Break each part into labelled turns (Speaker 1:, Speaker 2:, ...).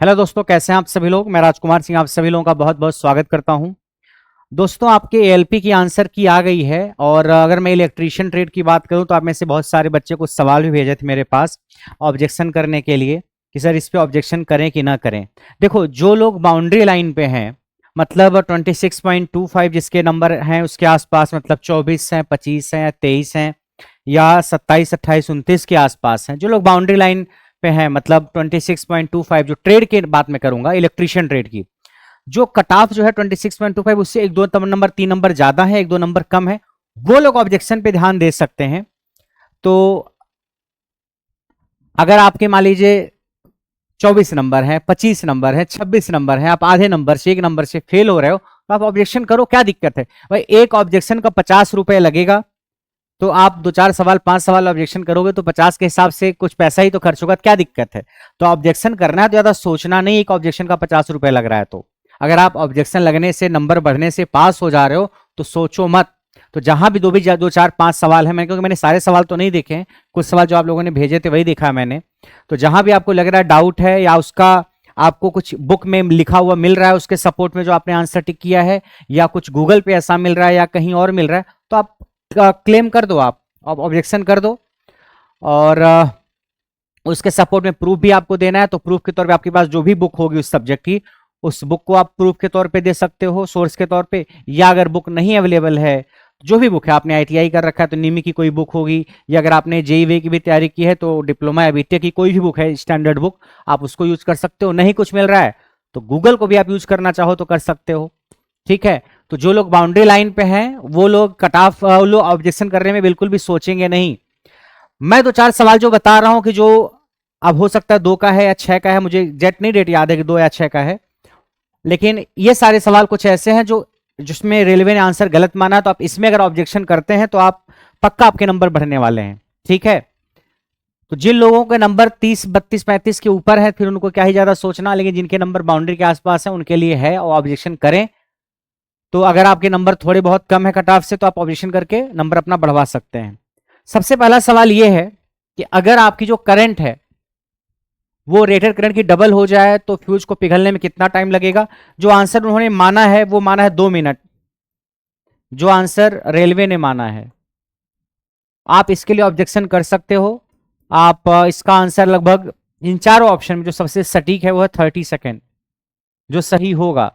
Speaker 1: Hello दोस्तों, कैसे हैं आप सभी लोग। मैं राजकुमार सिंह आप सभी लोगों का बहुत बहुत स्वागत करता हूं। दोस्तों, आपके एएलपी की आंसर की आ गई है। और अगर मैं इलेक्ट्रीशियन ट्रेड की बात करूं तो आप में से बहुत सारे बच्चे कुछ सवाल भी भेजे थे मेरे पास ऑब्जेक्शन करने के लिए कि सर इस पे ऑब्जेक्शन करें कि ना करें। देखो, जो लोग बाउंड्री लाइन पे हैं, मतलब 26.25 जिसके नंबर हैं उसके आसपास, मतलब 24 हैं, 25 हैं, 23 हैं या 27, 28, 29 के आसपास हैं, जो लोग बाउंड्री लाइन पे हैं, मतलब 26.25, जो ट्रेड की बात मैं करूंगा, इलेक्ट्रीशियन ट्रेड की, जो कट ऑफ जो है 26.25, उससे एक दो नंबर, 3 नंबर ज्यादा है, एक दो नंबर कम है, वो लोग ऑब्जेक्शन पे ध्यान दे सकते हैं। तो अगर आपके मान लीजिए 24 नंबर है, 25 नंबर है, 26 नंबर है, आप आधे नंबर से, 1 नंबर से फेल हो रहे हो, तो आप ऑब्जेक्शन करो, क्या दिक्कत है भाई। एक ऑब्जेक्शन का 50 रुपए लगेगा, तो आप 2 4 सवाल, 5 सवाल ऑब्जेक्शन करोगे तो 50 के हिसाब से कुछ पैसा ही तो खर्च होगा, क्या दिक्कत है। तो ऑब्जेक्शन करना है तो ज्यादा सोचना नहीं, एक ऑब्जेक्शन का 50 रुपए लग रहा है तो अगर आप ऑब्जेक्शन लगने से, नंबर बढ़ने से पास हो जा रहे हो तो सोचो मत। तो जहां भी 2 4 5 सवाल है, क्योंकि मैंने सारे सवाल तो नहीं देखे हैं, कुछ सवाल जो आप लोगों ने भेजे थे वही देखा है मैंने। तो जहां भी आपको लग रहा है डाउट है, या उसका आपको कुछ बुक में लिखा हुआ मिल रहा है उसके सपोर्ट में जो आपने आंसर टिक किया है, या कुछ गूगल पे ऐसा मिल रहा है या कहीं और मिल रहा है, तो आप क्लेम कर दो, आप ऑब्जेक्शन कर दो। और उसके सपोर्ट में प्रूफ भी आपको देना है, तो प्रूफ के तौर पे आपके पास जो भी बुक होगी उस सब्जेक्ट की, उस बुक को आप प्रूफ के तौर पे दे सकते हो, सोर्स के तौर पे। या अगर बुक नहीं अवेलेबल है, जो भी बुक है, आपने आईटीआई कर रखा है तो निमी की कोई बुक होगी, या अगर आपने जेईई की भी तैयारी की है तो डिप्लोमा या बीटेक की कोई भी बुक है, स्टैंडर्ड बुक, आप उसको यूज कर सकते हो। नहीं कुछ मिल रहा है तो गूगल को भी आप यूज करना चाहो तो कर सकते हो। ठीक है। तो जो लोग बाउंड्री लाइन पे हैं वो लोग कट ऑफ, लोग ऑब्जेक्शन करने में बिल्कुल भी सोचेंगे नहीं। मैं 2 4 सवाल जो बता रहा हूं कि जो अब हो सकता है 2 का है या 6 का है, मुझे एग्जैक्ट नहीं डेट याद है कि 2 या 6 का है, लेकिन ये सारे सवाल कुछ ऐसे हैं जो जिसमें रेलवे ने आंसर गलत माना, तो आप इसमें अगर ऑब्जेक्शन करते हैं तो आप पक्का आपके नंबर बढ़ने वाले हैं। ठीक है। तो जिन लोगों के नंबर 30, 32, 35 के ऊपर है, फिर उनको क्या ही ज्यादा सोचना, लेकिन जिनके नंबर बाउंड्री के आसपास है उनके लिए है, और ऑब्जेक्शन करें। तो अगर आपके नंबर थोड़े बहुत कम है कट ऑफ से, तो आप ऑब्जेक्शन करके नंबर अपना बढ़वा सकते हैं। सबसे पहला सवाल यह है कि अगर आपकी जो करंट है वो रेटेड करंट की डबल हो जाए तो फ्यूज को पिघलने में कितना टाइम लगेगा। जो आंसर उन्होंने माना है वो माना है 2 मिनट, जो आंसर रेलवे ने माना है। आप इसके लिए ऑब्जेक्शन कर सकते हो। आप इसका आंसर लगभग इन चारों ऑप्शन में जो सबसे सटीक है वो है 30 सेकेंड, जो सही होगा,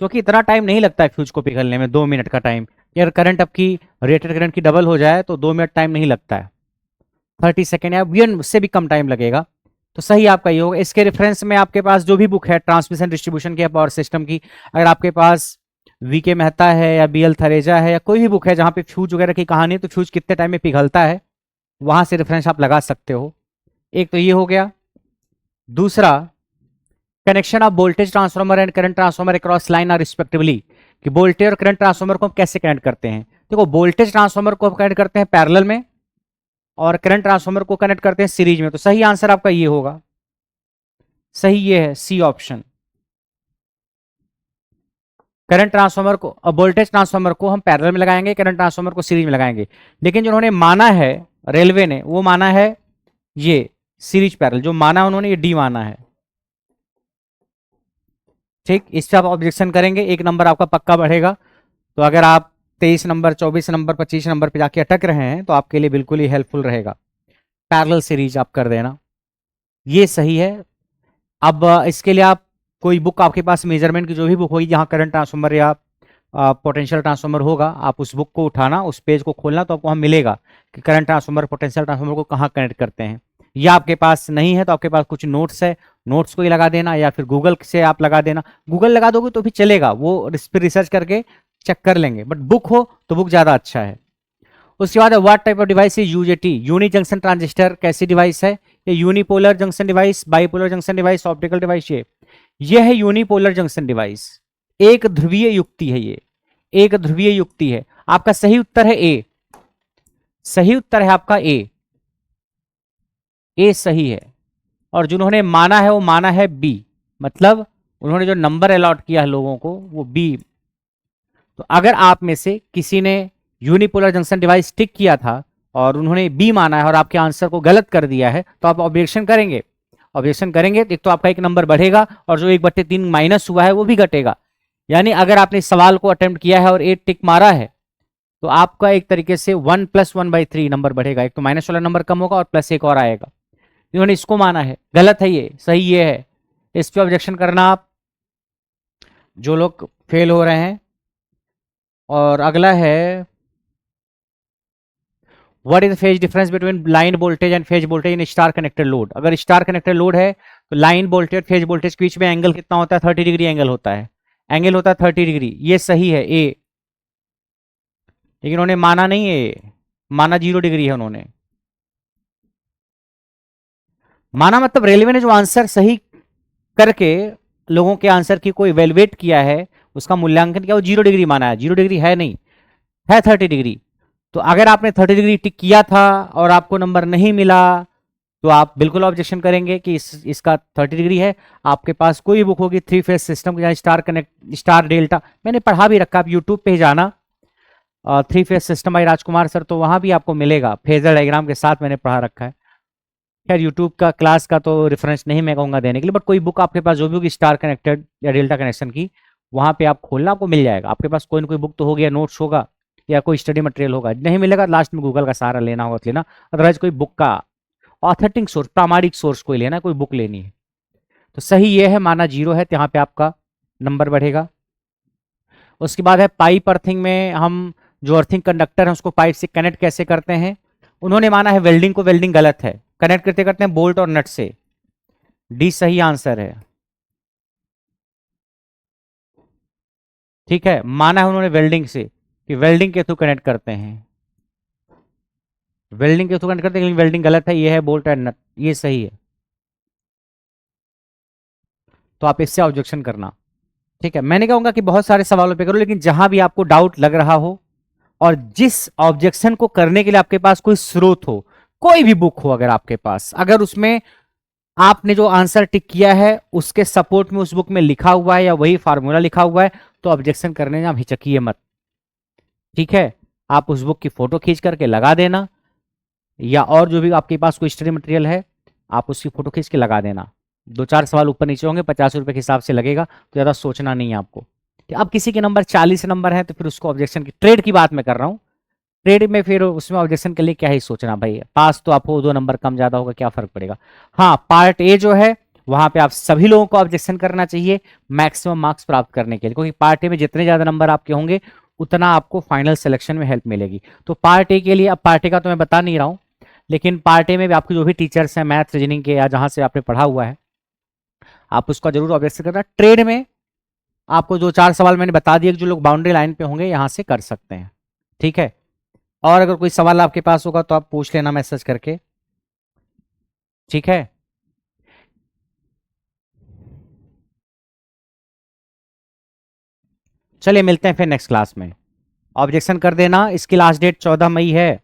Speaker 1: क्योंकि इतना टाइम नहीं लगता है फ्यूज को पिघलने में, 2 मिनट का टाइम। अगर करंट आपकी रेटेड करंट की डबल हो जाए तो 2 मिनट टाइम नहीं लगता है, 30 सेकेंड या वीएन से भी कम टाइम लगेगा। तो सही आपका ये होगा। इसके रेफरेंस में आपके पास जो भी बुक है ट्रांसमिशन डिस्ट्रीब्यूशन के पावर सिस्टम की, अगर आपके पास वी के मेहता है या बी एल थरेजा है या कोई भी बुक है जहां पे फ्यूज वगैरह की कहानी है, तो फ्यूज कितने टाइम में पिघलता है, वहां से रेफरेंस आप लगा सकते हो। एक तो ये हो गया। दूसरा, connection of voltage transformer and current transformer across line are respectively, कि वोल्टेज और करंट ट्रांसफार्मर को हम कैसे कनेक्ट करते हैं। देखो, वोल्टेज ट्रांसफार्मर को हम कनेक्ट करते हैं पैरेलल में, और करंट ट्रांसफार्मर को कनेक्ट करते हैं सीरीज में। तो सही आंसर आपका ये होगा, सही ये है सी ऑप्शन। करंट ट्रांसफार्मर को, वोल्टेज ट्रांसफार्मर को हम पैरेलल में लगाएंगे, करंट ट्रांसफार्मर को सीरीज में लगाएंगे। लेकिन जो उन्होंने माना है रेलवे ने, वो माना है ये सीरीज पैरेलल, जो माना उन्होंने ये डी माना है। ठीक, इस पे आप ऑब्जेक्शन करेंगे, 1 नंबर आपका पक्का बढ़ेगा। तो अगर आप 23 नंबर, 24 नंबर, 25 नंबर पे जाके अटक रहे हैं तो आपके लिए बिल्कुल ही हेल्पफुल रहेगा। पैरेलल सीरीज आप कर देना, ये सही है। अब इसके लिए आप कोई बुक आपके पास मेजरमेंट की जो भी बुक होगी जहां करंट ट्रांसफार्मर या पोटेंशियल ट्रांसफार्मर होगा, आप उस बुक को उठाना, उस पेज को खोलना, तो आपको वहां मिलेगा कि करंट ट्रांसफार्मर पोटेंशियल ट्रांसफार्मर को कहाँ कनेक्ट करते हैं। या आपके पास नहीं है तो आपके पास कुछ नोट्स है, नोट्स को ही लगा देना, या फिर गूगल से आप लगा देना। गूगल लगा दोगे तो भी चलेगा, वो फिर रिसर्च करके चेक कर लेंगे, बट बुक हो तो बुक ज्यादा अच्छा है। उसके बाद what type of device is UJT, uni junction transistor कैसी डिवाइस है। ये unipolar junction device, bipolar junction device, optical device. ये है यूनिपोलर जंक्शन डिवाइस, एक ध्रुवीय युक्ति है ये, एक ध्रुवीय युक्ति है। आपका सही उत्तर है ए, सही उत्तर है आपका ए, ए सही है। और जिन्होंने माना है वो माना है बी, मतलब उन्होंने जो नंबर अलॉट किया है लोगों को वो बी। तो अगर आप में से किसी ने यूनिपोलर जंक्शन डिवाइस टिक किया था और उन्होंने बी माना है और आपके आंसर को गलत कर दिया है, तो आप ऑब्जेक्शन करेंगे। ऑब्जेक्शन करेंगे तो एक तो आपका एक नंबर बढ़ेगा और जो 1/3 माइनस हुआ है वो भी घटेगा। यानी अगर आपने इस सवाल को अटेम्प्ट किया है और 8 टिक मारा है तो आपका एक तरीके से 1 + 1/3 नंबर बढ़ेगा। एक तो माइनस वाला नंबर कम होगा और प्लस एक और आएगा। इन्होंने इसको माना है, गलत है ये, सही ये है। इस पे ऑब्जेक्शन करना आप, जो लोग फेल हो रहे हैं। और अगला है, what is the phase difference between line voltage and phase voltage in star connected load. अगर स्टार कनेक्टेड लोड है तो लाइन वोल्टेज फेज वोल्टेज के बीच में एंगल कितना होता है? 30 डिग्री एंगल होता है। एंगल होता है 30 डिग्री, ये सही है ए। लेकिन उन्होंने माना नहीं है, माना 0 डिग्री है उन्होंने। माना मतलब रेलवे ने जो आंसर सही करके लोगों के आंसर की कोई इवेलुएट किया है, उसका मूल्यांकन किया, वो 0 डिग्री माना है। 0 डिग्री है नहीं, है 30 डिग्री। तो अगर आपने 30 डिग्री टिक किया था और आपको नंबर नहीं मिला तो आप बिल्कुल ऑब्जेक्शन करेंगे कि इसका 30 डिग्री है। आपके पास कोई बुक होगी 3 फेज सिस्टम या स्टार कनेक्ट, स्टार डेल्टा, मैंने पढ़ा भी रखा, आप यूट्यूब पे ही जाना, 3 phase system by Rajkumar sir, तो वहां भी आपको मिलेगा फेजर डायग्राम के साथ, मैंने पढ़ा रखा है। खैर यूट्यूब का क्लास का तो रेफरेंस नहीं मैं कहूँगा देने के लिए, बट कोई बुक आपके पास जो भी होगी स्टार कनेक्टेड या डेल्टा कनेक्शन की, वहां पे आप खोलना, आपको मिल जाएगा। आपके पास कोई ना कोई बुक तो होगी या नोट्स होगा या कोई स्टडी मटेरियल होगा। नहीं मिलेगा लास्ट में गूगल का सहारा लेना होगा तो लेना, अदरवाइज कोई बुक का ऑथेंटिक सोर्स, प्रामाणिक सोर्स कोई लेना, कोई बुक लेनी है। तो सही ये है, माना 0 है, तो यहाँ पे आपका नंबर बढ़ेगा। उसके बाद है पाइप अर्थिंग में हम जो अर्थिंग कंडक्टर है उसको पाइप से कनेक्ट कैसे करते हैं। उन्होंने माना है वेल्डिंग को, वेल्डिंग गलत है, कनेक्ट करते करते हैं बोल्ट और नट से। डी सही आंसर है। ठीक है, माना है उन्होंने वेल्डिंग से, कि वेल्डिंग के थ्रू कनेक्ट करते हैं, वेल्डिंग के थ्रू कनेक्ट करते हैं, लेकिन वेल्डिंग गलत है, ये है बोल्ट एंड नट, ये सही है। तो आप इससे ऑब्जेक्शन करना। ठीक है, मैंने कहूंगा कि बहुत सारे सवालों पे करो, लेकिन जहां भी आपको डाउट लग रहा हो और जिस ऑब्जेक्शन को करने के लिए आपके पास कोई स्रोत हो, कोई भी बुक हो अगर आपके पास, अगर उसमें आपने जो आंसर टिक किया है उसके सपोर्ट में उस बुक में लिखा हुआ है या वही फार्मूला लिखा हुआ है, तो ऑब्जेक्शन करने में आप हिचकिए मत। ठीक है, आप उस बुक की फोटो खींच करके लगा देना, या और जो भी आपके पास कोई स्टडी मटेरियल है आप उसकी फोटो खींच के लगा देना। 2-4 सवाल ऊपर नीचे होंगे, 50 रुपए के हिसाब से लगेगा, तो ज़्यादा सोचना नहीं है आपको। अब किसी के नंबर 40 नंबर है तो फिर उसको ऑब्जेक्शन की, ट्रेड की बात मैं कर रहा हूँ, ट्रेड में फिर उसमें ऑब्जेक्शन के लिए क्या ही सोचना भाई, पास तो आपको 2 नंबर कम ज्यादा होगा, क्या फर्क पड़ेगा। हाँ, पार्ट ए जो है वहां पे आप सभी लोगों को ऑब्जेक्शन करना चाहिए मैक्सिमम मार्क्स प्राप्त करने के लिए, क्योंकि पार्ट ए में जितने ज्यादा नंबर आपके होंगे उतना आपको फाइनल सिलेक्शन में हेल्प मिलेगी। तो पार्ट ए के लिए, अब पार्ट ए का तो मैं बता नहीं रहा हूँ, लेकिन पार्ट ए में भी आपके जो भी टीचर्स हैं मैथ रीजनिंग के या जहां से आपने पढ़ा हुआ है, आप उसका जरूर ऑब्जेक्शन करना। ट्रेड में आपको 2-4 सवाल मैंने बता दिए जो लोग बाउंड्री लाइन पे होंगे यहां से कर सकते हैं। ठीक है, और अगर कोई सवाल आपके पास होगा तो आप पूछ लेना मैसेज करके। ठीक है, चलिए मिलते हैं फिर नेक्स्ट क्लास में। ऑब्जेक्शन कर देना, इसकी लास्ट डेट 14 मई है।